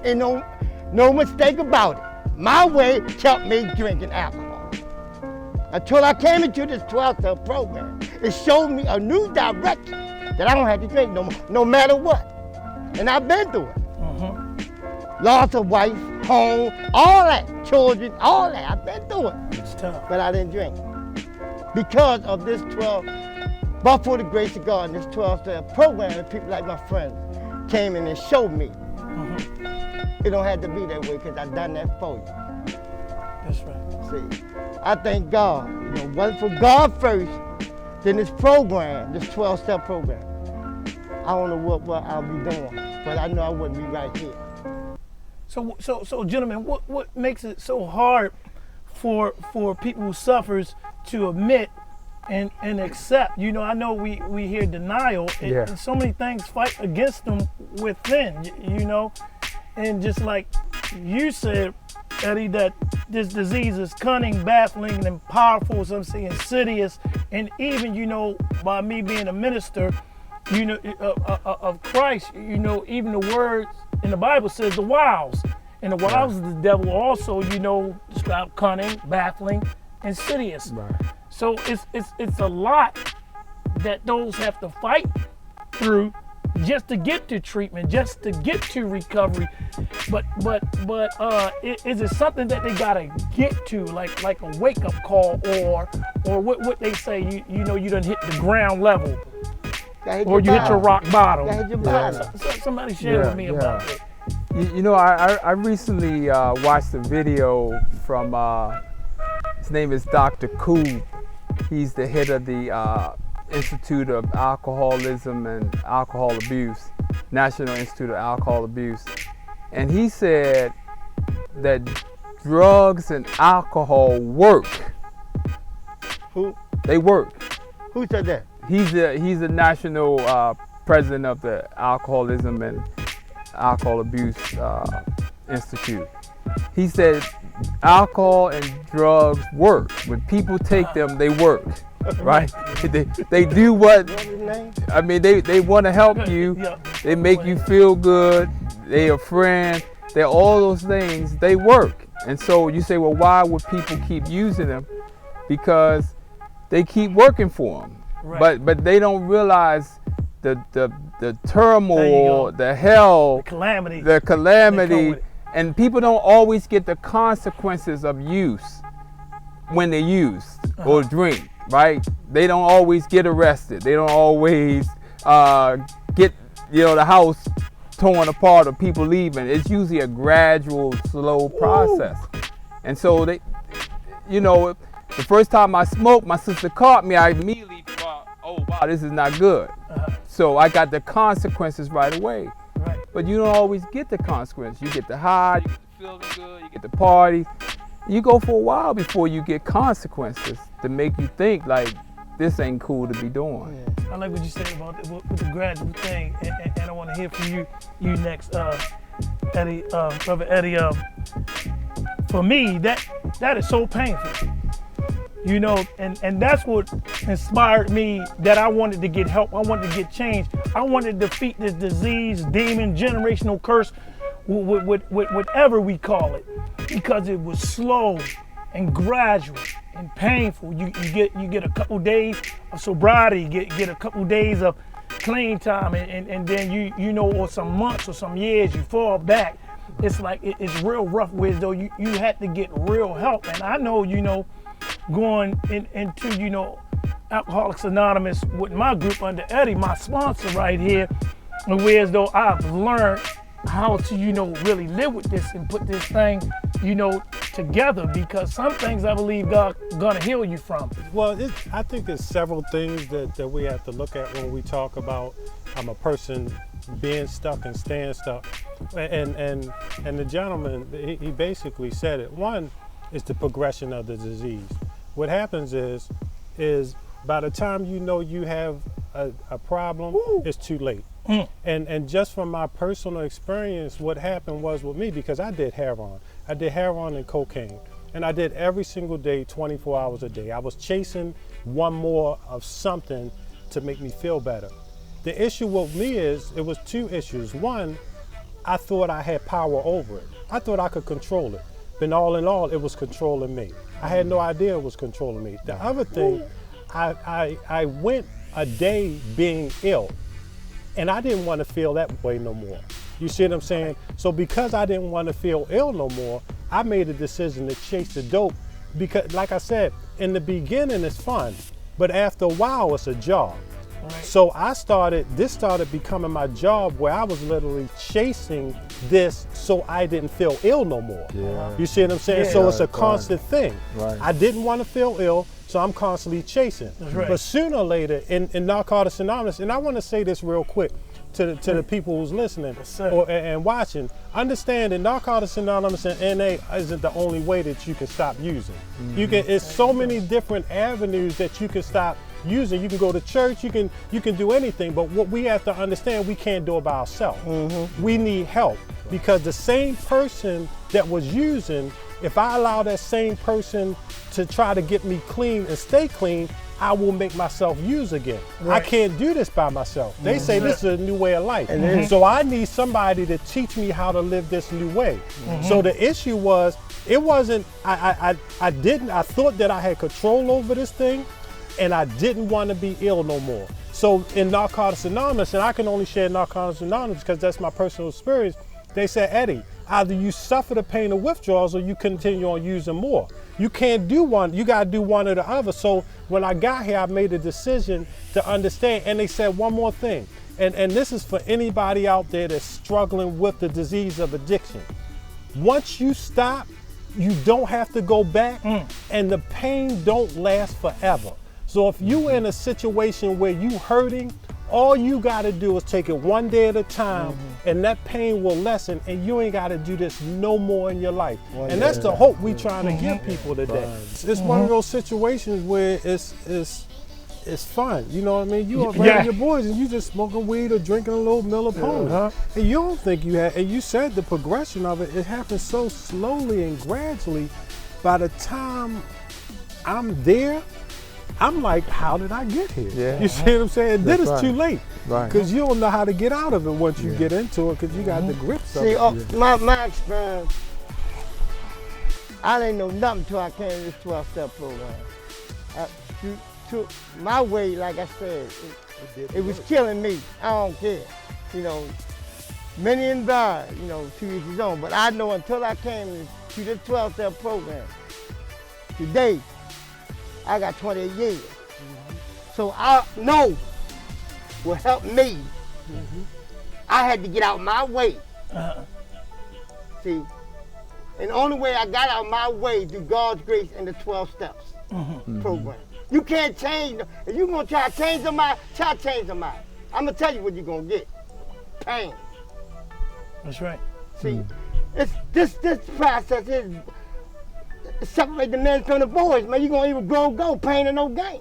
Ain't no mistake about it. My way kept me drinking alcohol. Until I came into this 12-step program, it showed me a new direction that I don't have to drink no more, no matter what. And I've been through it. Loss of wife, home, all that, children, all that. I've been through it. It's tough. But I didn't drink. Because of this 12, but for the grace of God, and this 12-step program, and people like my friends came in and showed me. It don't have to be that way because I've done that for you. That's right. See, I thank God. You know, wasn't for God first, then this program, this 12-step program, I don't know what I'll be doing, but I know I wouldn't be right here. So, gentlemen, what makes it so hard for people who suffers to admit and accept? You know, I know we hear denial, and so many things fight against them within. You know, and just like you said, Eddie, that this disease is cunning, baffling, and powerful. Some say insidious, and even by me being a minister, of Christ, even the words in the Bible says the wiles. And the wiles of the devil also, describe cunning, baffling, insidious. Right. So it's a lot that those have to fight through just to get to treatment, just to get to recovery. But is it something that they gotta get to, like a wake-up call, or what they say, you done hit the ground level, or you hit your rock bottom? Somebody share with me about it. I recently watched a video from, his name is Dr. Koob. He's the head of the Institute of Alcoholism and Alcohol Abuse, National Institute of Alcohol Abuse. And he said that drugs and alcohol work. Who? They work. Who said that? He's the national president of the Alcoholism and Alcohol Abuse Institute. He said alcohol and drugs work. When people take them, they work, right? they do what, I mean, they want to help you. They make you feel good. They're a friend. They're all those things. They work. And so you say, well, why would people keep using them? Because they keep working for them. Right. But they don't realize the turmoil, the hell, the calamity, and people don't always get the consequences of use when they use or drink, right? They don't always get arrested. They don't always get the house torn apart or people leaving. It's usually a gradual, slow process. And so they, the first time I smoked, my sister caught me, I immediately thought, oh wow, this is not good. So I got the consequences right away. Right. But you don't always get the consequences. You get the high, you get the feeling good, you get the party. You go for a while before you get consequences to make you think like this ain't cool to be doing. Yeah. I like what you said about with the gradual thing, and I want to hear from you next, Eddie, Brother Eddie. For me, that is so painful. And that's what inspired me, that I wanted to get help. I wanted to get change. I wanted to defeat this disease, demon, generational curse, whatever we call it, because it was slow and gradual and painful. You get a couple days of sobriety, get a couple days of clean time, and then or some months or some years, you fall back. It's like it's real rough, where though you had to get real help. And I know going into Alcoholics Anonymous with my group under Eddie, my sponsor right here, whereas though I've learned how to really live with this and put this thing together, because some things I believe God gonna heal you from. Well, I think there's several things that we have to look at when we talk about a person being stuck and staying stuck. And the gentleman, he basically said it. One is the progression of the disease. What happens is by the time you have a problem, it's too late. And just from my personal experience, what happened was with me, because I did heroin and cocaine, and I did every single day, 24 hours a day. I was chasing one more of something to make me feel better. The issue with me it was two issues. One, I thought I had power over it. I thought I could control it. But all in all, it was controlling me. I had no idea it was controlling me. The other thing, I went a day being ill, and I didn't want to feel that way no more. You see what I'm saying? So because I didn't want to feel ill no more, I made a decision to chase the dope because, like I said, in the beginning it's fun, but after a while it's a job. Right. So this started becoming my job where I was literally chasing this so I didn't feel ill no more. Yeah. You see what I'm saying? Yeah. So it's a Right, constant thing. Right. I didn't want to feel ill, so I'm constantly chasing. That's right. But sooner or later, in Narcotics Anonymous, and I want to say this real quick to the people who's listening sir. and watching, understand that Narcotics Anonymous and NA isn't the only way that you can stop using. You can. It's so many different avenues that you can stop using. You can go to church, you can do anything, but what we have to understand, we can't do it by ourselves. We need help because the same person that was using, if I allow that same person to try to get me clean and stay clean, I will make myself use again. Right. I can't do this by myself. They say this is a new way of life. So I need somebody to teach me how to live this new way. So the issue was, it wasn't, I thought that I had control over this thing, and I didn't want to be ill no more. So in Narcotics Anonymous, and I can only share Narcotics Anonymous because that's my personal experience, they said, Eddie, either you suffer the pain of withdrawals or you continue on using more. You can't do one, you gotta do one or the other. So when I got here, I made a decision to understand, and they said one more thing, and this is for anybody out there that's struggling with the disease of addiction. Once you stop, you don't have to go back, and the pain don't last forever. So if you in a situation where you hurting, all you gotta do is take it one day at a time, and that pain will lessen, and you ain't gotta do this no more in your life. And that's the hope we trying to give people today. It's one of those situations where it's fun, you know what I mean? You are around your boys and you just smoking weed or drinking a little Miller Pony. And you don't think you had, and you said the progression of it happens so slowly and gradually. By the time I'm there, I'm like, how did I get here? Yeah. You see what I'm saying? Then it's right. too late. Right. Because you don't know how to get out of it once you get into it, because you got the grips of See, it. my experience, I didn't know nothing till I came to this 12-step program. To my way, like I said, it was killing me. I don't care. You know, many and varied, you know, to each his own. But I know until I came to this 12-step program, today, I got 28 years. So I know what helped me. I had to get out my way. See, and the only way I got out my way through God's grace and the 12 steps program. You can't change them. If you're gonna try to change somebody, try to change somebody. I'm gonna tell you what you're gonna get. Pain. That's right. See, it's this process is separate the men from the boys, man. You're gonna even go, pain and no gain.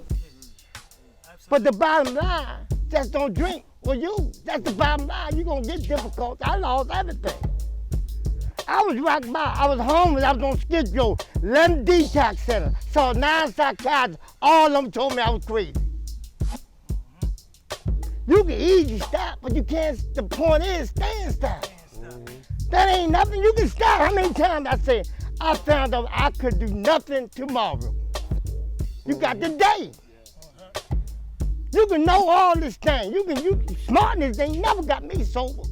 But the bottom line, just don't drink or use. That's the bottom line. You're gonna get difficult. I lost everything. I was rock bottom. I was homeless. I was on Skid Row, 11 detox center. Saw 9 psychiatrists. All of them told me I was crazy. You can easily stop, but you can't. The point is, stay and stop. That ain't nothing. You can stop. How many times I said, I found out I could do nothing tomorrow. You got the day. You can know all this thing. You smartness ain't never got me sober.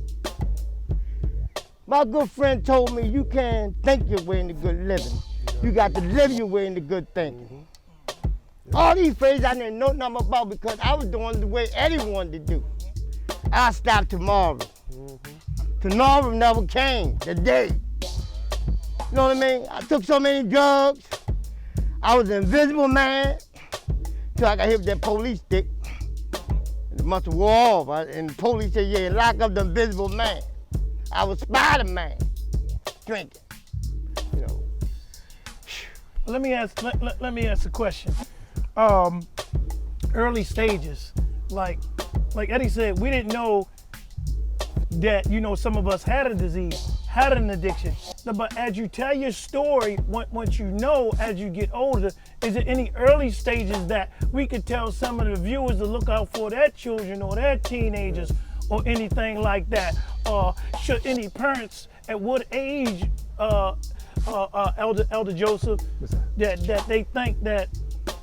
My good friend told me you can't think your way into good living. You got to live your way into good thinking. All these phrases I didn't know nothing about because I was doing the way Eddie wanted to do. I'll stop tomorrow. Tomorrow never came, the day. You know what I mean? I took so many drugs. I was an invisible man till I got hit with that police stick. It must have wore off. And the police said, yeah, lock up the invisible man. I was Spider-Man, drinking, you know. Let me ask a question. Early stages, like Eddie said, we didn't know that, you know, some of us had a disease, had an addiction. But as you tell your story, once you know, as you get older, is there any early stages that we could tell some of the viewers to look out for their children or their teenagers or anything like that? Should any parents at what age, Elder Joseph, that they think that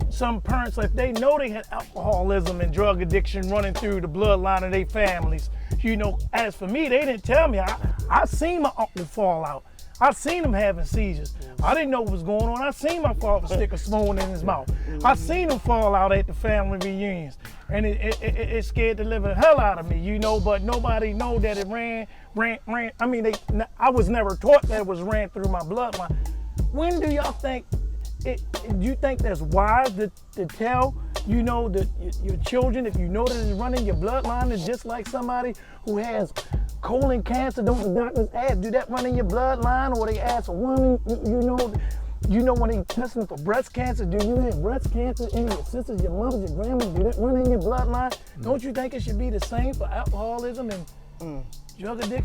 some parents, if they know they had alcoholism and drug addiction running through the bloodline of their families, as for me, they didn't tell me. I seen my uncle fall out. I seen him having seizures. I didn't know what was going on. I seen my father stick a spoon in his mouth. I seen him fall out at the family reunions. And it scared the living hell out of me, but nobody know that it ran. I mean, I was never taught that it was ran through my bloodline. When do y'all think, do you think that's wise to tell, your children, if you know that it's running your bloodline, is just like somebody who has colon cancer, don't the doctors ask, do that run in your bloodline? Or they ask a woman, when they testing for breast cancer, do you have breast cancer in your sisters, your mothers, your grandmas, do that run in your bloodline? Don't you think it should be the same for alcoholism and drug addiction?